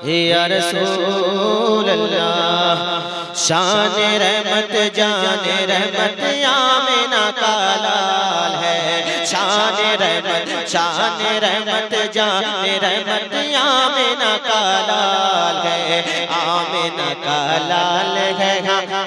या रसूल अल्लाह। शान रहमत जान रहमत आमिना का लाल है। शान रहमत जान रहमत आमिना का लाल है। आमिना का लाल है,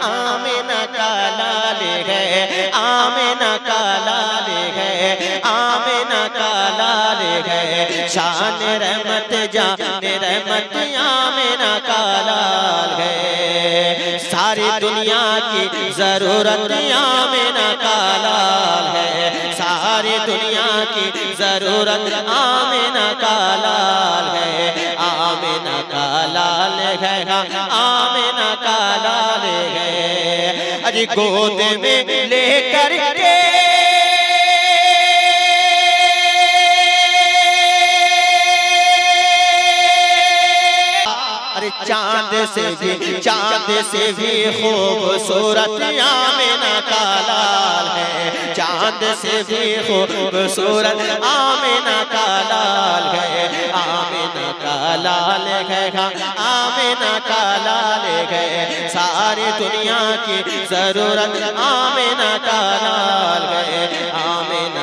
आमिना का लाल है, आमिना का लाल है, आमिना का लाल है। शान रहमत जान रहमत आमिना का लाल है। सारी दुनिया की जरूरत आमिना का लाल है। सारी दुनिया की जरूरत आमिना का लाल है। आमिना का लाल है, आमिना का लाल है। अजी गोद में लेकर के चांद से भी खूबसूरत आमिना का लाल है। चांद से भी खूबसूरत आमिना का लाल है। आमिना का लाल है, आमिना का लाल है। सारी दुनिया की जरूरत आमिना का लाल है। आमिना